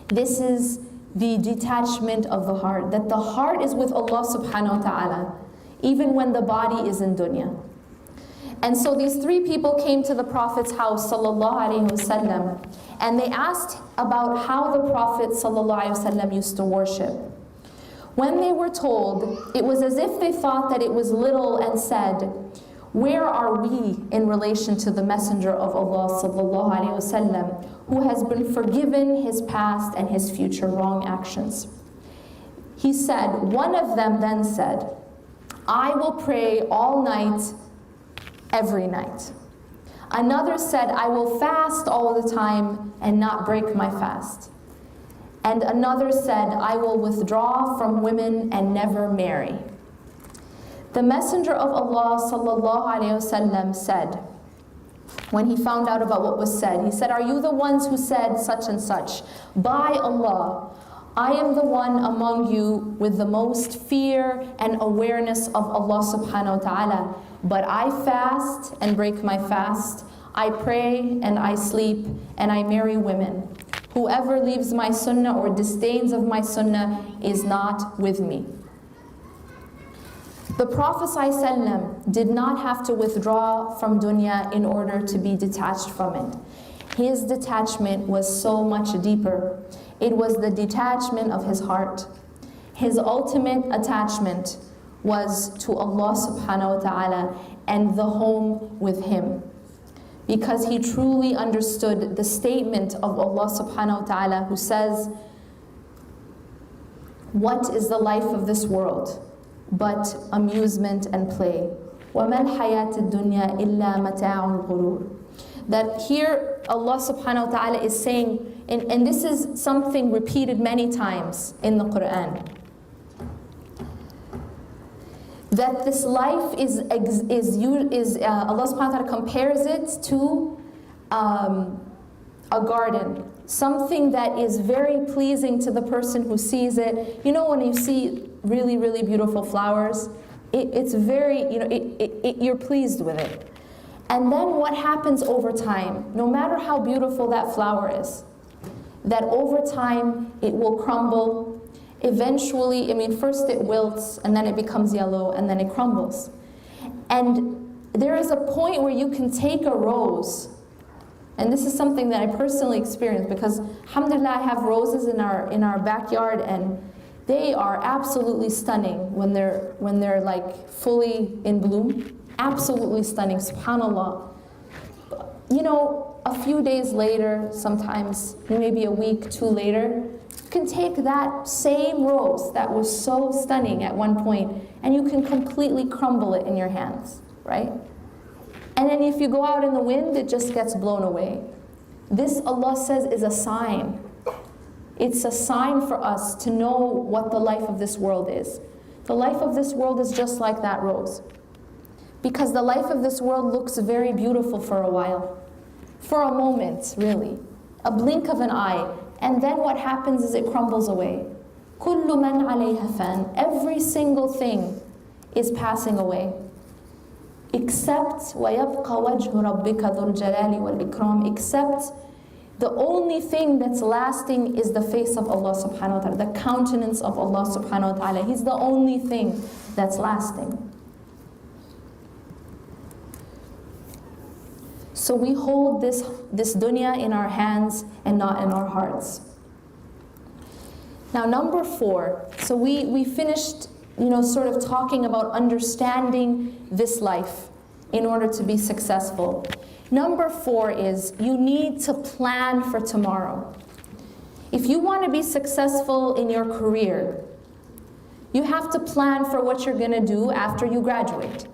This is the detachment of the heart, that the heart is with Allah subhanahu wa ta'ala, even when the body is in dunya. And so these three people came to the Prophet's house, sallallahu alaihi wasallam, and they asked about how the Prophet sallallahu alaihi wasallam used to worship. When they were told, it was as if they thought that it was little and said, "Where are we in relation to the Messenger of Allah sallallahu alaihi wasallam, who has been forgiven his past and his future wrong actions?" He said, one of them then said, "I will pray all night, every night." Another said, "I will fast all the time and not break my fast." And another said, "I will withdraw from women and never marry." The Messenger of Allah sallallahu alaihi wasallam said, when he found out about what was said, he said, "Are you the ones who said such and such? By Allah, I am the one among you with the most fear and awareness of Allah subhanahu wa ta'ala, but I fast and break my fast, I pray and I sleep, and I marry women. Whoever leaves my sunnah or disdains of my sunnah is not with me." The Prophet ﷺ did not have to withdraw from dunya in order to be detached from it. His detachment was so much deeper. It was the detachment of his heart. His ultimate attachment was to Allah subhanahu wa ta'ala and the home with Him. Because he truly understood the statement of Allah subhanahu wa ta'ala, who says, "What is the life of this world but amusement and play? وَمَا الْحَيَاةِ الدُّنْيَا إِلَّا مَتَاعُ الْغُرُورِ." That here Allah subhanahu wa ta'ala is saying, and this is something repeated many times in the Quran, that this life is Allah subhanahu wa ta'ala compares it to a garden, something that is very pleasing to the person who sees it. You know, when you see really, really beautiful flowers, it's very, you're pleased with it. And then what happens over time, no matter how beautiful that flower is, that over time it will crumble. Eventually, first it wilts, and then it becomes yellow, and then it crumbles. And there is a point where you can take a rose, and this is something that I personally experienced, because alhamdulillah I have roses in our backyard, and they are absolutely stunning when they're like fully in bloom. Absolutely stunning, subhanallah. You know, a few days later, sometimes maybe a week, two later, you can take that same rose that was so stunning at one point, and you can completely crumble it in your hands, right? And then if you go out in the wind, it just gets blown away. This, Allah says, is a sign. It's a sign for us to know what the life of this world is. The life of this world is just like that rose. Because the life of this world looks very beautiful for a while. For a moment, really. A blink of an eye. And then what happens is it crumbles away. كُلُّ مَنْ عَلَيْهَا فَانٍ. Every single thing is passing away. Except وَيَبْقَ وَجْهُ رَبِّكَ ذُو الْجَلَالِ وَالْإِكْرَامِ. Except the only thing that's lasting is the face of Allah subhanahu wa ta'ala, the countenance of Allah subhanahu wa ta'ala. He's the only thing that's lasting. So we hold this dunya in our hands and not in our hearts. Now number 4, so we finished sort of talking about understanding this life in order to be successful. Number 4 is you need to plan for tomorrow. If you want to be successful in your career, you have to plan for what you're going to do after you graduate.